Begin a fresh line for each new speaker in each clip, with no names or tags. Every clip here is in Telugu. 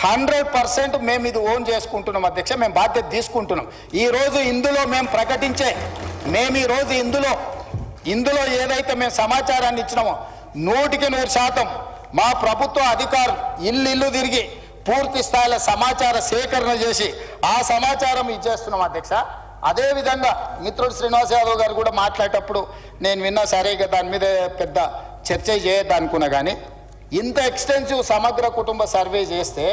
100% మేము ఇది ఓన్ చేసుకుంటున్నాం అధ్యక్ష. మేము బాధ్యత తీసుకుంటున్నాం. ఈరోజు ఇందులో మేము ప్రకటించే ఈరోజు ఇందులో ఏదైతే మేము సమాచారాన్ని ఇచ్చినామో 100% మా ప్రభుత్వ అధికారులు ఇల్లు తిరిగి పూర్తి స్థాయిలో సమాచార సేకరణ చేసి ఆ సమాచారం ఇచ్చేస్తున్నాం అధ్యక్ష. అదేవిధంగా మిత్రుడు శ్రీనివాస్ యాదవ్ గారు కూడా మాట్లాడేటప్పుడు నేను విన్నా, సరే ఇక దాని మీద పెద్ద చర్చ చేయొద్దు అనుకున్నా. కానీ ఇంత ఎక్స్టెన్సివ్ సమగ్ర కుటుంబ సర్వే చేస్తే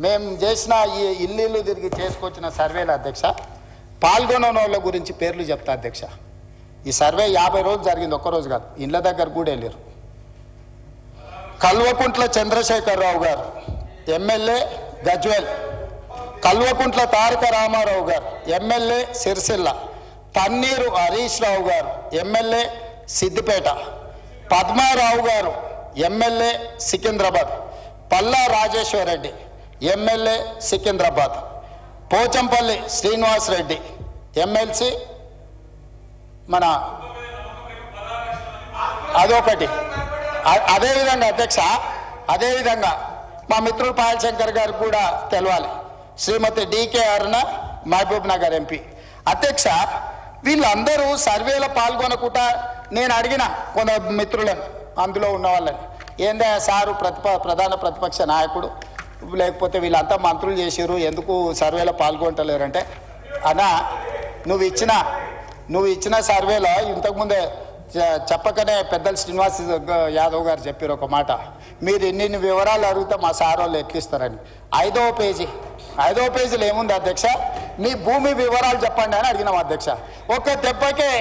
మేము చేసిన ఈ ఇల్లు తిరిగి చేసుకొచ్చిన సర్వేల అధ్యక్ష, పాల్గొన్న వాళ్ళ గురించి పేర్లు చెప్తా అధ్యక్ష. ఈ సర్వే 50 రోజులు జరిగింది, ఒక్కరోజు కాదు. ఇళ్ళ దగ్గర కూడా వెళ్ళారు. కల్వకుంట్ల చంద్రశేఖరరావు గారు ఎమ్మెల్యే గజ్వేల్, కల్వకుంట్ల తారక రామారావు గారు ఎమ్మెల్యే సిరిసిల్ల, తన్నీరు హరీష్ రావు గారు ఎమ్మెల్యే సిద్దిపేట, పద్మారావు గారు MLA Secunderabad, Palla Rajeshwar Reddy MLA Secunderabad, Pochampally Srinivas Reddy MLC మన అదొకటి. అదేవిధంగా అధ్యక్ష, అదేవిధంగా మా మిత్రుడు పాయల్ శంకర్ గారికి కూడా తెలవాలి, శ్రీమతి డికే అరుణ మహబూబ్ నగర్ ఎంపీ. అధ్యక్ష, వీళ్ళందరూ సర్వేలో పాల్గొనకుండా నేను అడిగిన కొంత మిత్రులను, అందులో ఉన్న వాళ్ళని, ఏందా సారు ప్రధాన ప్రతిపక్ష నాయకుడు, లేకపోతే వీళ్ళంతా మంత్రులు చేసారు, ఎందుకు సర్వేలో పాల్గొంటలేరంటే, అన్నా నువ్వు ఇచ్చిన సర్వేలో ఇంతకుముందే చెప్పకనే పెద్దలు శ్రీనివాస్ యాదవ్ గారు చెప్పారు ఒక మాట, మీరు ఇన్ని వివరాలు అడిగితే మా సార్ వాళ్ళు ఎట్లిస్తారని. 5వ పేజీలో ఏముంది అధ్యక్ష, మీ భూమి వివరాలు చెప్పండి అని అడిగినాం అధ్యక్ష. ఒక్క దెబ్బకే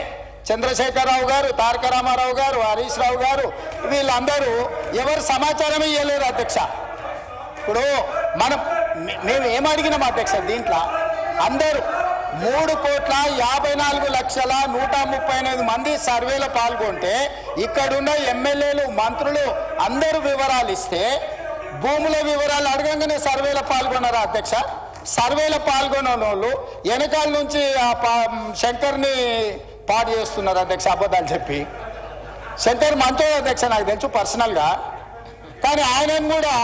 చంద్రశేఖరరావు గారు, తారక రామారావు గారు, హరీష్ రావు గారు వీళ్ళందరూ ఎవరు సమాచారమే ఇవ్వలేరు అధ్యక్ష. ఇప్పుడు మేము ఏమడిగినాం అధ్యక్ష, దీంట్లో అందరూ 3,54,138 మంది సర్వేలో పాల్గొంటే ఇక్కడున్న ఎమ్మెల్యేలు, మంత్రులు అందరూ వివరాలు ఇస్తే భూముల వివరాలు అడగంగానే సర్వేలో పాల్గొన్నారా అధ్యక్ష? సర్వేలో పాల్గొన్న వాళ్ళు వెనకాల నుంచి శంకర్ని పాడు చేస్తున్నారు అధ్యక్ష, అబద్ధాలు చెప్పి. శంకర్ మంచోడు అధ్యక్ష, నాకు తెలుసు పర్సనల్గా, కానీ ఆయనను కూడా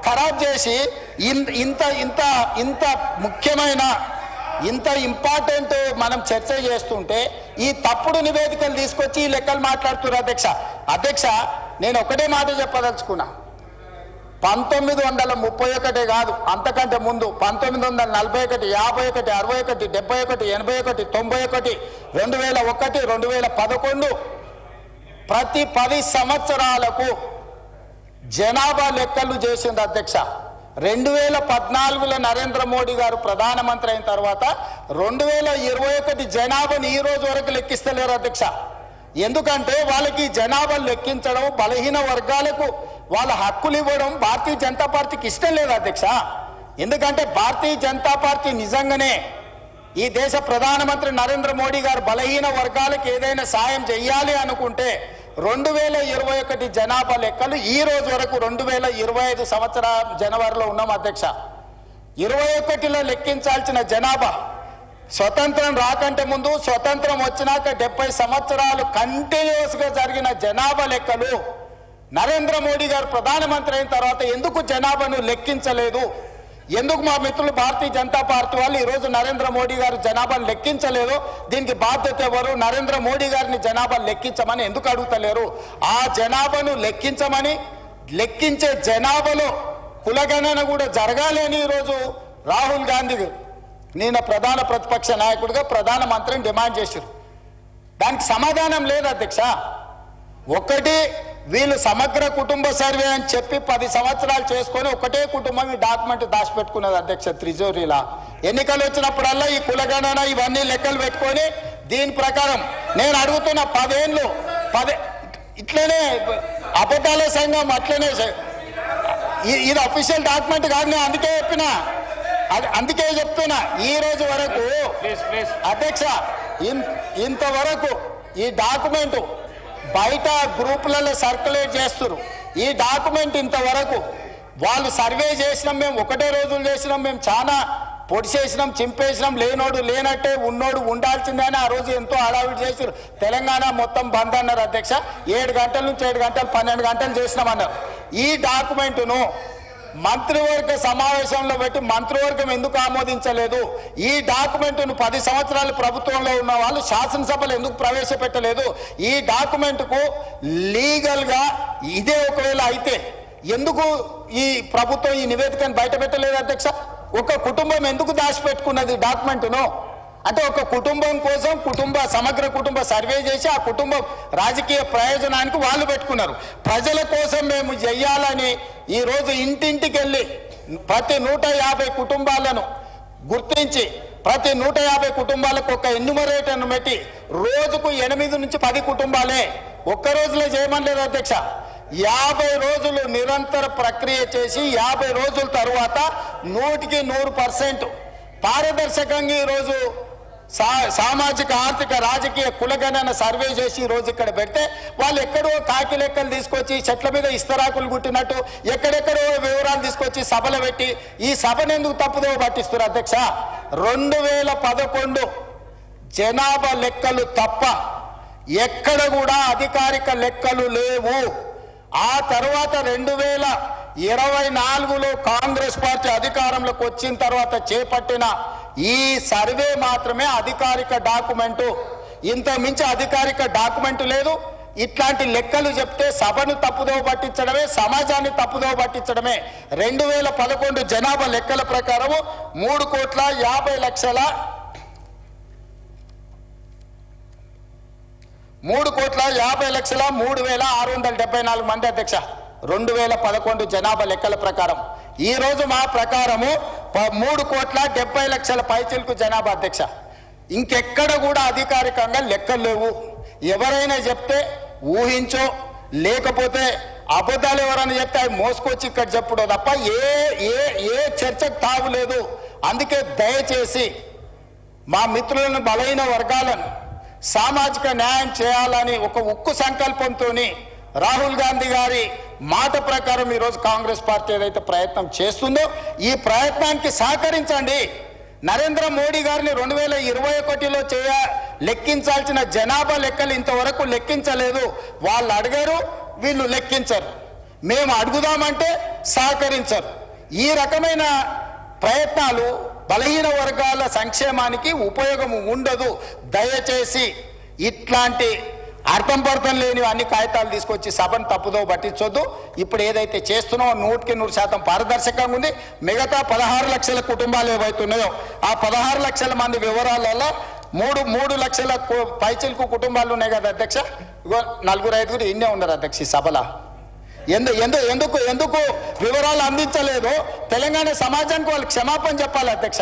ఖరాబ్ చేసి ఇంత ముఖ్యమైన ఇంత ఇంపార్టెంట్ మనం చర్చ చేస్తుంటే ఈ తప్పుడు నివేదికలు తీసుకొచ్చి ఈ లెక్కలు మాట్లాడుతున్నారు అధ్యక్ష. నేను ఒకటే మాట చెప్పదలుచుకున్నా, 1931 కాదు, అంతకంటే ముందు 1941, 51, 61, 71, 81, 91, 2001, 2011 ప్రతి 10 సంవత్సరాలకు జనాభా లెక్కలు చేసింది అధ్యక్ష. 2014లో నరేంద్ర మోడీ గారు ప్రధానమంత్రి అయిన తర్వాత 2021 జనాభాని ఈ రోజు వరకు లెక్కిస్తలేరు అధ్యక్ష. ఎందుకంటే వాళ్ళకి జనాభా లెక్కించడం, బలహీన వర్గాలకు వాళ్ళ హక్కులు ఇవ్వడం భారతీయ జనతా పార్టీకి ఇష్టం లేదు అధ్యక్ష. ఎందుకంటే భారతీయ జనతా పార్టీ నిజంగానే ఈ దేశ ప్రధానమంత్రి నరేంద్ర మోడీ గారు బలహీన వర్గాలకు ఏదైనా సాయం చేయాలి అనుకుంటే 2021 జనాభా లెక్కలు ఈ రోజు వరకు 2025 సంవత్సరం జనవరిలో ఉన్నాం అధ్యక్ష. 21లో లెక్కించాల్సిన జనాభా స్వతంత్రం రాకంటే ముందు, స్వతంత్రం వచ్చినాక 70 సంవత్సరాలు కంటిన్యూస్గా జరిగిన జనాభా లెక్కలు నరేంద్ర మోడీ గారు ప్రధానమంత్రి అయిన తర్వాత ఎందుకు జనాభాను లెక్కించలేదు? ఎందుకు మా మిత్రులు భారతీయ జనతా పార్టీ వాళ్ళు ఈరోజు నరేంద్ర మోడీ గారు జనాభాను లెక్కించలేదు? దీనికి బాధ్యత ఎవరు? నరేంద్ర మోడీ గారిని జనాభాను లెక్కించమని ఎందుకు అడుగుతలేరు? ఆ జనాభాను లెక్కించమని, లెక్కించే జనాభాలో కులగణన కూడా జరగాలి అని ఈరోజు రాహుల్ గాంధీ నేను ప్రధాన ప్రతిపక్ష నాయకుడిగా ప్రధానమంత్రిని డిమాండ్ చేశారు. దానికి సమాధానం లేదు అధ్యక్ష. ఒకటి, వీళ్ళు సమగ్ర కుటుంబ సర్వే అని చెప్పి 10 సంవత్సరాలు చేసుకొని ఒకటే కుటుంబం ఈ డాక్యుమెంట్ దాచిపెట్టుకున్నది అధ్యక్ష త్రిజోరీలా. ఎన్నికలు వచ్చినప్పుడల్లా ఈ కులగణన ఇవన్నీ లెక్కలు పెట్టుకొని దీని ప్రకారం నేను అడుగుతున్న 10 ఏళ్ళు ఇట్లనే అబద్ధాల సంఘం అట్లనే ఇది అఫీషియల్ డాక్యుమెంట్ కాదు. నేను అందుకే చెప్తున్నా ఈ రోజు వరకు అధ్యక్ష ఇంతవరకు ఈ డాక్యుమెంట్ బయట గ్రూపులలో సర్క్యులేట్ చేస్తున్నారు. ఈ డాక్యుమెంట్ ఇంతవరకు వాళ్ళు సర్వే చేసినాం, మేము ఒకటే రోజులు చేసినాం, మేము చాలా పొడిచేసినాం, చింపేసినాం, లేనోడు లేనట్టే ఉన్నోడు ఉండాల్సిందే అని ఆ రోజు ఎంతో హడావిడి చేశారు. తెలంగాణ మొత్తం బంద్ అన్నారు అధ్యక్ష. 7 గంటల నుంచి 7 గంటలు 12 గంటలు చేసినామన్నారు. ఈ డాక్యుమెంటును మంత్రివర్గ సమావేశంలో పెట్టి మంత్రివర్గం ఎందుకు ఆమోదించలేదు, ఈ డాక్యుమెంట్ను 10 సంవత్సరాలు ప్రభుత్వంలో ఉన్న వాళ్ళు శాసనసభలో ఎందుకు ప్రవేశపెట్టలేదు, ఈ డాక్యుమెంట్కు లీగల్గా ఇదే ఒకవేళ అయితే ఎందుకు ఈ ప్రభుత్వం ఈ నివేదికను బయట పెట్టలేదు అధ్యక్ష? ఒక కుటుంబం ఎందుకు దాచిపెట్టుకున్నది డాక్యుమెంట్ను? అంటే ఒక కుటుంబం కోసం సమగ్ర కుటుంబ సర్వే చేసి ఆ కుటుంబం రాజకీయ ప్రయోజనానికి వాళ్ళు పెట్టుకున్నారు. ప్రజల కోసం మేము చెయ్యాలని ఈరోజు ఇంటింటికి వెళ్ళి ప్రతి 150 కుటుంబాలను గుర్తించి ప్రతి 150 కుటుంబాలకు ఒక ఎన్యూమరేటర్ను పెట్టి రోజుకు 8 నుంచి 10 కుటుంబాలే ఒక్క రోజులో చేయమనలేదు అధ్యక్ష. 50 రోజులు నిరంతర ప్రక్రియ చేసి 50 రోజుల తరువాత 100% పారదర్శకంగా ఈరోజు సామాజిక ఆర్థిక రాజకీయ కులగణన సర్వే చేసి ఈరోజు ఇక్కడ పెడితే వాళ్ళు ఎక్కడో కాకి లెక్కలు తీసుకొచ్చి చెట్ల మీద ఇస్తరాకులు గుట్టినట్టు ఎక్కడెక్కడో వివరాలు తీసుకొచ్చి సభలు పెట్టి ఈ సభను ఎందుకు తప్పుదో పట్టిస్తారు అధ్యక్ష? 2011 జనాభా లెక్కలు తప్ప ఎక్కడ కూడా అధికారిక లెక్కలు లేవు. ఆ తర్వాత 2024లో కాంగ్రెస్ పార్టీ అధికారంలోకి వచ్చిన తర్వాత చేపట్టిన ఈ సర్వే మాత్రమే అధికారిక డాక్యుమెంటు. ఇంత మించి అధికారిక డాక్యుమెంటు లేదు. ఇట్లాంటి లెక్కలు చెప్తే సభను తప్పుదోవ పట్టించడమే, సమాజాన్ని తప్పుదోవ పట్టించడమే. 2011 జనాభా లెక్కల ప్రకారము 3,50,03,674 మంది అధ్యక్ష. 2011 జనాభా లెక్కల ప్రకారం. ఈ రోజు మా ప్రకారము 3,70,00,000 పైచిలకు జనాభా అధ్యక్ష. ఇంకెక్కడ కూడా అధికారికంగా లెక్కలు లేవు. ఎవరైనా చెప్తే ఊహించో లేకపోతే అబద్ధాలు ఎవరైనా చెప్తే అవి మోసుకొచ్చి ఇక్కడ చెప్పడో తప్ప ఏ చర్చకు తావులేదు. అందుకే దయచేసి మా మిత్రులను బలైన వర్గాలను సామాజిక న్యాయం చేయాలని ఒక ఉక్కు సంకల్పంతో రాహుల్ గాంధీ గారి మాట ప్రకారం ఈరోజు కాంగ్రెస్ పార్టీ ఏదైతే ప్రయత్నం చేస్తుందో ఈ ప్రయత్నానికి సహకరించండి. నరేంద్ర మోడీ గారిని 2021లో లెక్కించాల్సిన జనాభా లెక్కలు ఇంతవరకు లెక్కించలేదు. వాళ్ళు అడిగారు, వీళ్ళు లెక్కించరు. మేము అడుగుదామంటే సహకరించరు. ఈ రకమైన ప్రయత్నాలు బలహీన వర్గాల సంక్షేమానికి ఉపయోగం ఉండదు. దయచేసి ఇట్లాంటి అర్థం పర్థం లేని అన్ని కాగితాలు తీసుకొచ్చి సభను తప్పుదో పట్టించొద్దు. ఇప్పుడు ఏదైతే చేస్తున్నామో 100% పారదర్శకంగా ఉంది. మిగతా 16 లక్షల కుటుంబాలు ఏవైతున్నాయో ఆ 16 లక్షల మంది వివరాలలో 3 లక్షల పైచిలకు కుటుంబాలు ఉన్నాయి కదా అధ్యక్ష. 4-5 ఇన్నే ఉన్నారు అధ్యక్ష ఈ సభలో. ఎందుకు వివరాలు అందించలేదు? తెలంగాణ సమాజానికి వాళ్ళు క్షమాపణ చెప్పాలి అధ్యక్ష.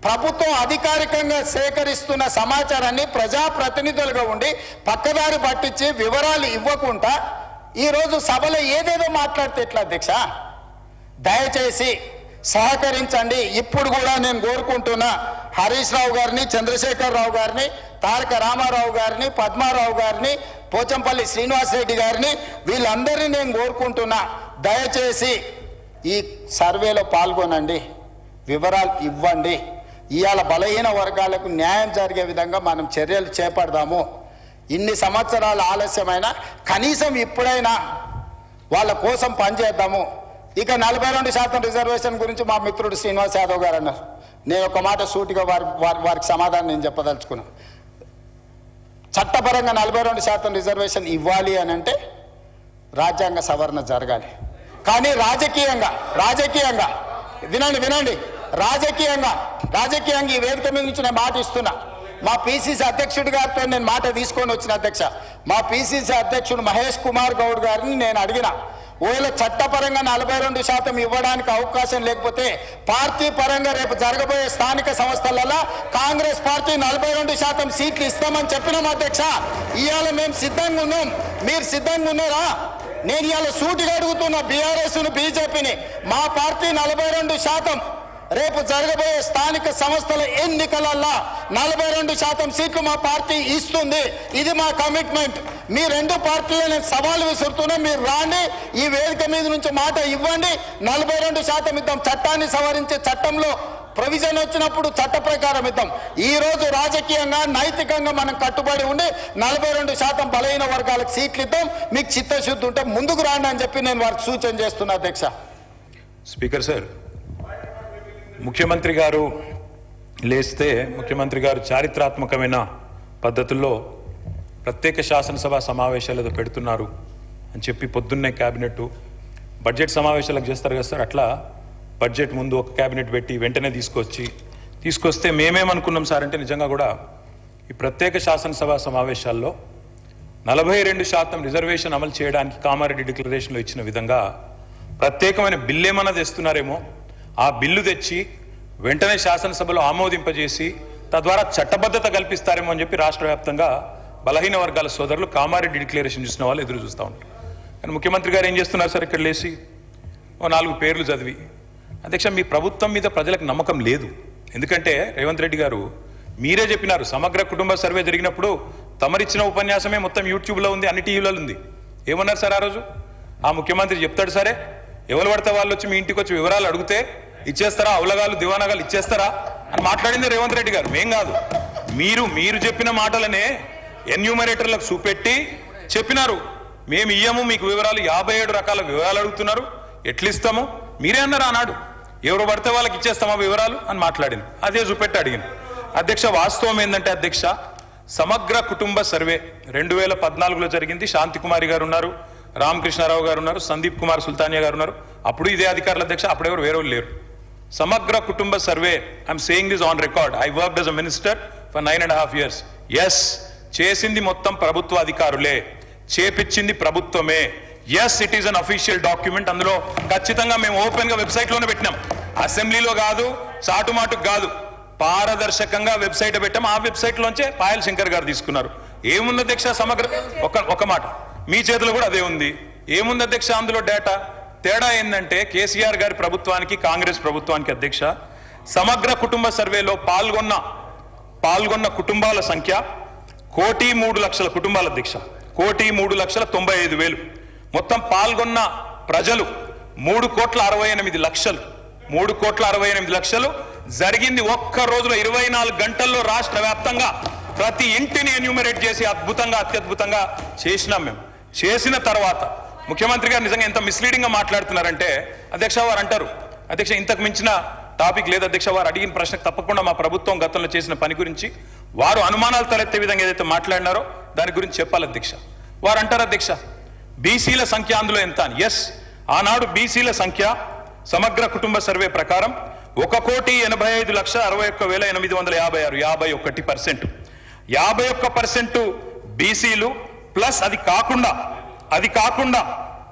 ప్రభుత్వం అధికారికంగా సేకరిస్తున్న సమాచారాన్ని ప్రజాప్రతినిధులుగా ఉండి పక్కదారి పట్టించి వివరాలు ఇవ్వకుండా ఈరోజు సభలో ఏదేదో మాట్లాడితే ఎట్లా అధ్యక్ష? దయచేసి సహకరించండి. ఇప్పుడు కూడా నేను కోరుకుంటున్నా హరీష్ రావు గారిని, చంద్రశేఖర్ రావు గారిని, తారక రామారావు గారిని, పద్మారావు గారిని, పోచంపల్లి శ్రీనివాసరెడ్డి గారిని, వీళ్ళందరినీ నేను కోరుకుంటున్నా దయచేసి ఈ సర్వేలో పాల్గొనండి, వివరాలు ఇవ్వండి. ఇవాళ బలహీన వర్గాలకు న్యాయం జరిగే విధంగా మనం చర్యలు చేపడదాము. ఇన్ని సంవత్సరాల ఆలస్యమైనా కనీసం ఇప్పుడైనా వాళ్ళ కోసం పనిచేద్దాము. ఇక 42% రిజర్వేషన్ గురించి మా మిత్రుడు శ్రీనివాస్ యాదవ్ గారు అన్నారు. నేను ఒక మాట సూటిగా వారికి సమాధానం నేను చెప్పదలుచుకున్నాను. చట్టపరంగా 42% రిజర్వేషన్ ఇవ్వాలి అని అంటే రాజ్యాంగ సవరణ జరగాలి. కానీ రాజకీయంగా వినండి రాజకీయంగా ఈ వేదిక మీద నుంచి నేను మాట ఇస్తున్నా. మా పిసిసి అధ్యక్షుడి గారితో నేను మాట తీసుకొని వచ్చిన అధ్యక్ష. మా పిసిసి అధ్యక్షుడు మహేష్ కుమార్ గౌడ్ గారిని నేను అడిగిన, ఒకవేళ చట్టపరంగా 42% ఇవ్వడానికి అవకాశం లేకపోతే పార్టీ పరంగా రేపు జరగబోయే స్థానిక సంస్థలలో కాంగ్రెస్ పార్టీ 42% సీట్లు ఇస్తామని చెప్పినాం అధ్యక్ష. ఇవాళ మేము సిద్ధంగా ఉన్నాం. మీరు సిద్ధంగా ఉన్నారా? నేను ఇవాళ సూటిగా అడుగుతున్న బీఆర్ఎస్ను, బీజేపీని, మా పార్టీ 42% రేపు జరగబోయే స్థానిక సంస్థల ఎన్నికలలో 42% సీట్లు మా పార్టీ ఇస్తుంది. ఇది మా కమిట్మెంట్. మీ రెండు పార్టీలు నేను సవాలు విసురుతున్నా, మీరు రాండి, ఈ వేదిక మీద నుంచి మాట ఇవ్వండి, 42% ఇద్దాం. చట్టాన్ని సవరించే చట్టంలో ప్రొవిజన్ వచ్చినప్పుడు చట్ట ప్రకారం ఇద్దాం. ఈ రోజు రాజకీయంగా నైతికంగా మనం కట్టుబడి ఉండి 42% బలహీన వర్గాలకు సీట్లు ఇద్దాం. మీకు చిత్తశుద్ధి ఉంటే ముందుకు రాండి అని చెప్పి నేను వారికి సూచన చేస్తున్నా అధ్యక్ష.
స్పీకర్ సార్, ముఖ్యమంత్రి గారు లేస్తే ముఖ్యమంత్రి గారు చారిత్రాత్మకమైన పద్ధతుల్లో ప్రత్యేక శాసనసభ సమావేశాలు పెడుతున్నారు అని చెప్పి పొద్దున్నే క్యాబినెట్ బడ్జెట్ సమావేశాలకు చేస్తారు కదా సార్, అట్లా బడ్జెట్ ముందు ఒక క్యాబినెట్ పెట్టి వెంటనే తీసుకొస్తే మేమేమనుకున్నాం సార్ అంటే నిజంగా కూడా ఈ ప్రత్యేక శాసనసభ సమావేశాల్లో 42% రిజర్వేషన్ అమలు చేయడానికి కామారెడ్డి డిక్లరేషన్లో ఇచ్చిన విధంగా ప్రత్యేకమైన బిల్లు ఏమన్నా తెస్తున్నారేమో, ఆ బిల్లు తెచ్చి వెంటనే శాసనసభలో ఆమోదింపజేసి తద్వారా చట్టబద్ధత కల్పిస్తారేమో అని చెప్పి రాష్ట్ర వ్యాప్తంగా బలహీన వర్గాల సోదరులు కామారెడ్డి డిక్లరేషన్ చూసిన వాళ్ళు ఎదురు చూస్తూ ఉంటారు. కానీ ముఖ్యమంత్రి గారు ఏం చేస్తున్నారు సార్, ఇక్కడ లేచి ఓ 4 పేర్లు చదివి, అధ్యక్ష మీ ప్రభుత్వం మీద ప్రజలకు నమ్మకం లేదు. ఎందుకంటే రేవంత్ రెడ్డి గారు మీరే చెప్పినారు, సమగ్ర కుటుంబ సర్వే జరిగినప్పుడు తమరిచ్చిన ఉపన్యాసమే మొత్తం యూట్యూబ్లో ఉంది, అన్ని టీవీలలో ఉంది. ఏమన్నారు సార్ ఆ రోజు? ఆ ముఖ్యమంత్రి చెప్తాడు సరే, ఎవరు పడితే వాళ్ళు వచ్చి మీ ఇంటికి వచ్చి వివరాలు అడిగితే ఇచ్చేస్తారా, అవలగాలు దివానాగాలు ఇచ్చేస్తారా అని మాట్లాడింది రేవంత్ రెడ్డి గారు, మేం కాదు. మీరు చెప్పిన మాటలనే ఎన్యూమరేటర్లకు చూపెట్టి చెప్పినారు, మేము ఇయ్యము మీకు వివరాలు, 57 రకాల వివరాలు అడుగుతున్నారు, ఎట్లిస్తాము మీరే అన్నారు ఆనాడు, ఎవరు పడితే వాళ్ళకి ఇచ్చేస్తామా వివరాలు అని మాట్లాడింది, అదే చూపెట్టి అడిగింది. అధ్యక్ష వాస్తవం ఏంటంటే అధ్యక్ష, సమగ్ర కుటుంబ సర్వే 2014లో జరిగింది. శాంతికుమారి గారు ఉన్నారు, రామకృష్ణారావు గారు ఉన్నారు, సందీప్ కుమార్ సుల్తానియా గారు ఉన్నారు, అప్పుడు ఇదే అధికారుల అధ్యక్ష, అప్పుడెవరు వేరే లేరు. సమగ్ర కుటుంబ survey, I'm saying this on record, I worked as a minister for 9.5 years. Yes, చేసింది మొత్తం ప్రభుత్వ అధికారులే, చేపించింది ప్రభుత్వమే. Yes, it is an official document. అందులో ఖచ్చితంగా మేము ఓపెన్ గా వెబ్సైట్ లోనే పెట్టినాం, అసెంబ్లీలో కాదు, చాటుమాటుకు కాదు, పారదర్శకంగా వెబ్సైట్ పెట్టాం. ఆ వెబ్సైట్ లోంచే పాయల్ శంకర్ గారు తీసుకున్నారు. ఏముంది అధ్యక్ష సమగ్ర, ఒక మాట మీ చేతిలో కూడా అదే ఉంది. ఏముంది అధ్యక్ష అందులో డేటా? తేడా ఏంటంటే కేసీఆర్ గారి ప్రభుత్వానికి కాంగ్రెస్ ప్రభుత్వానికి అధ్యక్ష, సమగ్ర కుటుంబ సర్వేలో పాల్గొన్న కుటుంబాల సంఖ్య 1,03,00,000 కుటుంబాల అధ్యక్ష, 1,03,95,000. మొత్తం పాల్గొన్న ప్రజలు 3,68,00,000. 3,68,00,000 జరిగింది ఒక్క రోజులో, 24 గంటల్లో రాష్ట్ర వ్యాప్తంగా ప్రతి ఇంటిని ఎన్యూమరేట్ చేసి అత్యద్భుతంగా చేసినాం. మేము చేసిన తర్వాత ముఖ్యమంత్రి గారు నిజంగా ఎంత మిస్లీడింగ్ గా మాట్లాడుతున్నారంటే అధ్యక్ష, వారు అంటారు అధ్యక్ష ఇంతకు మించిన టాపిక్ లేదు అధ్యక్ష, వారు అడిగిన ప్రశ్నకు తప్పకుండా మా ప్రభుత్వం గతంలో చేసిన పని గురించి వారు అనుమానాలు తలెత్తే విధంగా ఏదైతే మాట్లాడినారో దాని గురించి చెప్పాలి అధ్యక్ష. వారు అంటారు అధ్యక్ష బీసీల సంఖ్య అందులో ఎంత అని. ఎస్, ఆనాడు బీసీల సంఖ్య సమగ్ర కుటుంబ సర్వే ప్రకారం 1,85,61,856, 51%. 51% బీసీలు ప్లస్ అది కాకుండా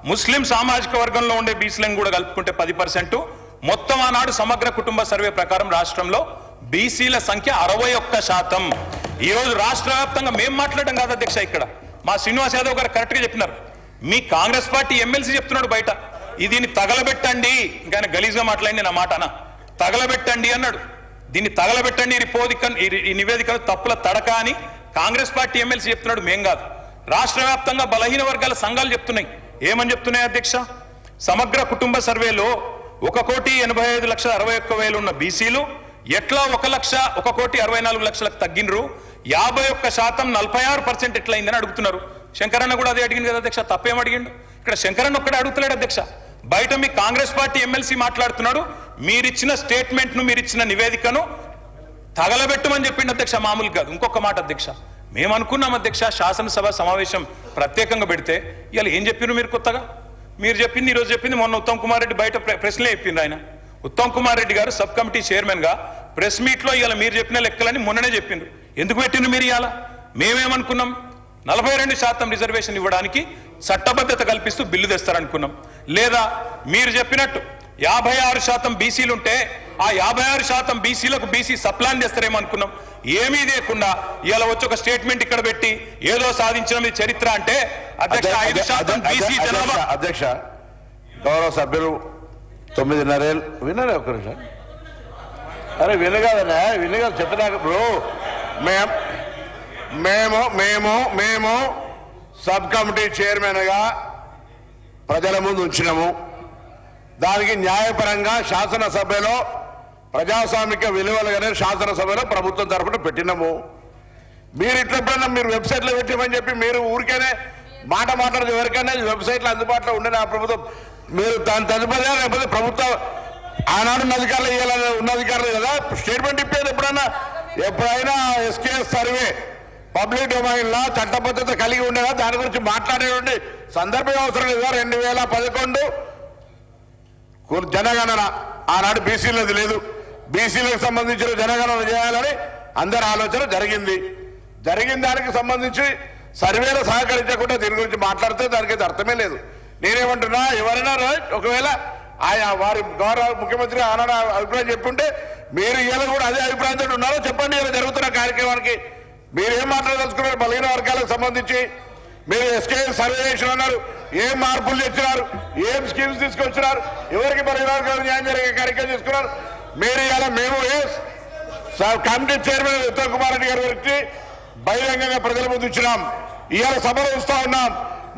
ముస్లిం సామాజిక వర్గంలో ఉండే బీసీలను కూడా కలుపుకుంటే 10%. మొత్తం ఆనాడు సమగ్ర కుటుంబ సర్వే ప్రకారం రాష్ట్రంలో బీసీల సంఖ్య 61%. ఈ రోజు రాష్ట్ర వ్యాప్తంగా మేము మాట్లాడడం కాదు అధ్యక్ష, ఇక్కడ మా శ్రీనివాస్ యాదవ్ గారు కరెక్ట్ గా చెప్పినారు. మీ కాంగ్రెస్ పార్టీ ఎమ్మెల్సీ చెప్తున్నాడు బయట, దీన్ని తగలబెట్టండి, ఇంకా గలీజ్గా మాట్లాడింది నా మాట అన్న, తగలబెట్టండి అన్నాడు. దీన్ని తగలబెట్టండి, ఈ నివేదికలు తప్పుల తడక అని కాంగ్రెస్ పార్టీ ఎమ్మెల్సీ చెప్తున్నాడు, మేం కాదు. రాష్ట్ర వ్యాప్తంగా బలహీన వర్గాల సంఘాలు చెప్తున్నాయి. ఏమని చెప్తున్నాయి అధ్యక్ష? సమగ్ర కుటుంబ సర్వేలో 1,85,61,000 ఉన్న బీసీలు ఎట్లా 1,64,00,000 తగ్గినరు, 51% 46% ఎట్లయిందని అడుగుతున్నారు. శంకరన్న కూడా అదే అడిగింది కదా అధ్యక్ష, తప్పేం అడిగిండు? ఇక్కడ శంకరన్న ఒక్కడే అడుగుతలేడు అధ్యక్ష, బయట మీ కాంగ్రెస్ పార్టీ ఎమ్మెల్సీ మాట్లాడుతున్నాడు, మీరిచ్చిన స్టేట్మెంట్ను మీరిచ్చిన నివేదికను తగలబెట్టమని చెప్పిండు అధ్యక్ష, మామూలు కాదు. ఇంకొక మాట అధ్యక్ష, మేము అనుకున్నాం అధ్యక్ష శాసనసభ సమావేశం ప్రత్యేకంగా పెడితే, ఇవాళ ఏం చెప్పినారు మీరు కొత్తగా? మీరు చెప్పింది ఈరోజు చెప్పింది, మొన్న ఉత్తమ్ కుమార్ రెడ్డి బయట ప్రెస్లే చెప్పిండు. ఆయన ఉత్తమ్ కుమార్ రెడ్డి గారు సబ్ కమిటీ చైర్మన్ గా ప్రెస్ మీట్ లో ఇవాళ మీరు చెప్పిన లెక్కలని మొన్ననే చెప్పిండ్రు. ఎందుకు పెట్టిండ్రు మీరు ఇవాళ? మేమేమనుకున్నాం, 42% రిజర్వేషన్ ఇవ్వడానికి చట్టబద్ధత కల్పిస్తూ బిల్లు తెస్తారనుకున్నాం. లేదా మీరు చెప్పినట్టు 56% బీసీలుంటే ఆ 56% బీసీలకు బీసీ సప్లాన్ చేస్తారేమో అనుకున్నాం. ఏమీ లేకుండా ఇలా వచ్చి ఒక స్టేట్మెంట్ ఇక్కడ పెట్టి ఏదో సాధించిన చరిత్ర అంటే అధ్యక్ష 5% బీసీ జనాభా.
అధ్యక్ష గౌరవ సభ్యులు 9:30 ఏళ్ళు విన్నారా? ఒక్క నిమిషం, అరే వినగాదనే వినగాదు చెప్పినాక బ్రో, మేము సబ్ కమిటీ చైర్మన్గా ప్రజల ముందు ఉంచినాము. దానికి న్యాయపరంగా శాసనసభలో ప్రజాస్వామిక విలువలుగానే శాసనసభలో ప్రభుత్వం తరఫున పెట్టినాము. మీరు ఇట్లప్పుడన్నా మీరు వెబ్సైట్లో పెట్టిమని చెప్పి మీరు ఊరికేనే మాట్లాడదు. ఎవరికైనా వెబ్సైట్లో అందుబాటులో ఉండే ఆ ప్రభుత్వం మీరు దాని తదుపరి లేకపోతే ప్రభుత్వం ఆనాడు ఉన్న అధికారులు ఇవ్వాలని ఉన్న అధికారులు కదా స్టేట్మెంట్ ఇప్పేది ఎప్పుడైనా ఎస్కేఎస్ సర్వే పబ్లిక్ డొమైన్ లా చట్టబద్ధత కలిగి ఉండేదా దాని గురించి మాట్లాడేటువంటి సందర్భం అవసరం లేదా 2011 జనగణన ఆనాడు బీసీలది లేదు బీసీలకు సంబంధించిన జనగణన చేయాలని అందరి ఆలోచన జరిగింది దానికి సంబంధించి సర్వేలు సహకరించకుండా దీని గురించి మాట్లాడితే దానికి అర్థమే లేదు నేనేమంటున్నా ఎవరైనా ఒకవేళ ఆయా వారి గౌరవ ముఖ్యమంత్రి ఆనాడు అభిప్రాయం చెప్పుంటే మీరు ఇలా కూడా అదే అభిప్రాయంతో ఉన్నారో చెప్పండి ఇలా జరుగుతున్న కార్యక్రమానికి మీరేం మాట్లాడదలుచుకున్నారు బలహీన వర్గాలకు సంబంధించి మీరు ఎస్కేఎస్ సర్వే చేసిన అన్నారు ఏం మార్పులు తెచ్చినారు ఏం స్కీమ్స్ తీసుకొచ్చినారు ఎవరికి బలహీన వర్గాలకు న్యాయం జరిగే కార్యక్రమం చేసుకున్నారు మీరు ఇలా మేము కమిటీ చైర్మన్ ఉత్తమ్ కుమార్ రెడ్డి గారి గురించి బహిరంగంగా ప్రజల ముందు ఇచ్చినాం ఇవాళ సభలో వస్తా ఉన్నాం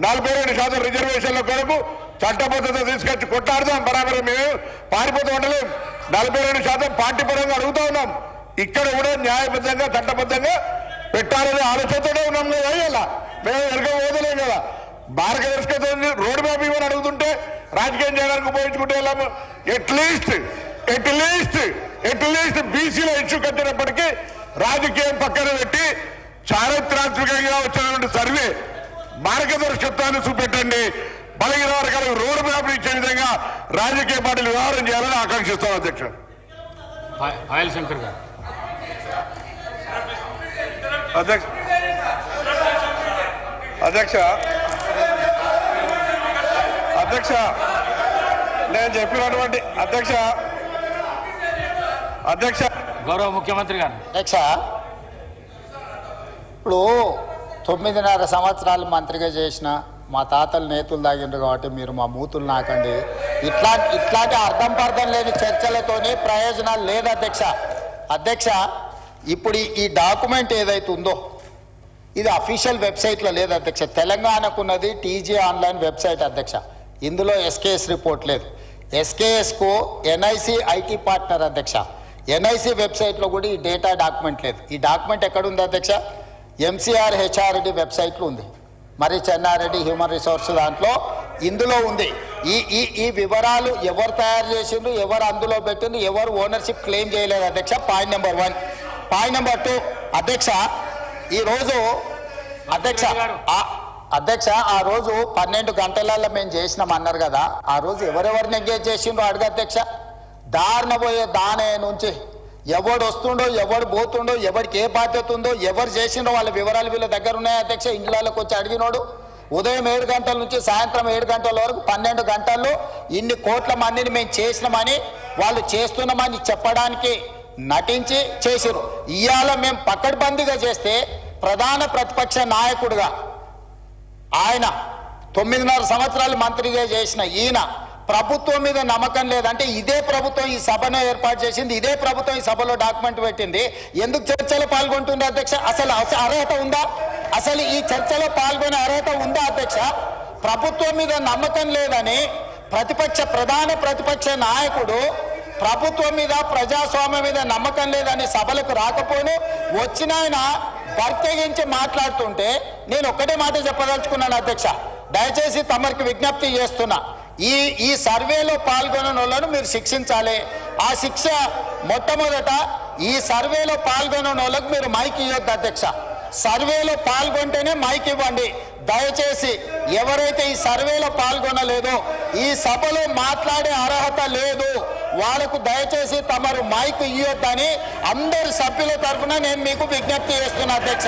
42% రిజర్వేషన్ల కొరకు చట్టబద్ధత తీసుకొచ్చి కొట్టాడుదాం బరాబర్ మేము పారిపోతూ ఉండలేం 42% పార్టీ పరంగా అడుగుతా ఉన్నాం ఇక్కడ కూడా న్యాయబద్ధంగా చట్టబద్ధంగా పెట్టాలనే ఆలోచనతోనే ఉన్నాం కదా ఇలా మేము వెనక పోదలేం కదా మార్గదర్శకత రోడ్ మ్యాప్ ఇవ్వని అడుగుతుంటే రాజకీయం చేయడానికి ఉపయోగించుకుంటే వెళ్ళాము ఎట్లీస్ట్ బీసీల ఇష్యూ కట్టినప్పటికీ రాజకీయం పక్కన పెట్టి చారిత్రాత్మకంగా వచ్చినటువంటి సర్వే మార్గదర్శకత్వాన్ని చూపెట్టండి బలహీన వర్గాలకు రోడ్ మ్యాప్ ఇచ్చే విధంగా రాజకీయ పార్టీలు వ్యవహారం చేయాలని ఆకాంక్షిస్తాం అధ్యక్ష
ఆయిల్ శంకర్ గారు
అధ్యక్ష నేను చెప్పినటువంటి అధ్యక్ష
గౌరవ ముఖ్యమంత్రి గారు
అధ్యక్ష ఇప్పుడు 9.5 సంవత్సరాలు మంత్రిగా చేసిన మా తాతలు నేతులు తాగిండ్రు కాబట్టి మీరు మా మూతులు నాకండి ఇట్లాంటి అర్థం పర్థం లేని చర్చలతోని ప్రయోజనాలు లేదు అధ్యక్ష ఇప్పుడు ఈ డాక్యుమెంట్ ఏదైతే ఉందో ఇది అఫీషియల్ వెబ్సైట్లో లేదు అధ్యక్ష తెలంగాణకున్నది టీజీ ఆన్లైన్ వెబ్సైట్ అధ్యక్ష ఇందులో ఎస్కేఎస్ రిపోర్ట్ లేదు ఎస్కేఎస్కు ఎన్ఐసి ఐటీ పార్ట్నర్ అధ్యక్ష ఎన్ఐసి వెబ్సైట్లో కూడా ఈ డేటా డాక్యుమెంట్ లేదు ఈ డాక్యుమెంట్ ఎక్కడుంది అధ్యక్ష ఎంసీఆర్ హెచ్ఆర్డి వెబ్సైట్లో ఉంది మరి చెన్నారెడ్డి హ్యూమన్ రిసోర్స్ దాంట్లో ఇందులో ఉంది ఈ వివరాలు ఎవరు తయారు చేసిండ్రు ఎవరు అందులో పెట్టిండ్రు ఎవరు ఓనర్షిప్ క్లెయిమ్ చేయలేదు అధ్యక్ష పాయింట్ నెంబర్ 1 పాయింట్ నెంబర్ 2 అధ్యక్ష ఈరోజు అధ్యక్ష ఆ రోజు 12 గంటలలో మేము చేసినాం అన్నారు కదా ఆ రోజు ఎవరెవరిని ఎంగేజ్ చేసిండ్రో అడుగు అధ్యక్ష దారిన పోయే దానే నుంచి ఎవడు వస్తుండో ఎవడు పోతుండో ఎవరికి ఏ బాధ్యత ఉందో ఎవరు చేసిండో వాళ్ళ వివరాలు వీళ్ళ దగ్గర ఉన్నాయి అధ్యక్ష ఇంట్లోకి వచ్చి అడిగినోడు ఉదయం 7 గంటల నుంచి సాయంత్రం 7 గంటల వరకు 12 గంటల్లో ఇన్ని కోట్ల మందిని మేము చేసినామని వాళ్ళు చేస్తున్నామని చెప్పడానికి నటించి చేసిరు ఇవాళ మేము పకడ్బందీగా చేస్తే ప్రధాన ప్రతిపక్ష నాయకుడుగా ఆయన 9.5 సంవత్సరాలు మంత్రిగా చేసిన ఈయన ప్రభుత్వం మీద నమ్మకం లేదంటే ఇదే ప్రభుత్వం ఈ సభను ఏర్పాటు చేసింది ఇదే ప్రభుత్వం ఈ సభలో డాక్యుమెంట్ పెట్టింది ఎందుకు చర్చలో పాల్గొంటుంది అధ్యక్ష అసలు అర్హత ఉందా అసలు ఈ చర్చలో పాల్గొనే అర్హత ఉందా అధ్యక్ష ప్రభుత్వం మీద నమ్మకం లేదని ప్రధాన ప్రతిపక్ష నాయకుడు ప్రభుత్వం మీద ప్రజాస్వామ్యం మీద నమ్మకం లేదని సభలకు రాకపోను వచ్చిన ఆయన బర్తెగించి మాట్లాడుతుంటే నేను ఒక్కటే మాట చెప్పదలుచుకున్నాను అధ్యక్ష దయచేసి తమరికి విజ్ఞప్తి చేస్తున్నా ఈ సర్వేలో పాల్గొనని వాళ్ళను మీరు శిక్షించాలి ఆ శిక్ష మొట్టమొదట ఈ సర్వేలో పాల్గొనని వాళ్ళకు మీరు మైక్ ఇవ్వద్దు అధ్యక్ష సర్వేలో పాల్గొంటేనే మైక్ ఇవ్వండి దయచేసి ఎవరైతే ఈ సర్వేలో పాల్గొనలేదో ఈ సభలో మాట్లాడే అర్హత లేదు వాళ్ళకు దయచేసి తమరు మైక్ ఇవ్వొద్దని అందరి సభ్యుల తరఫున నేను మీకు విజ్ఞప్తి చేస్తున్నా అధ్యక్ష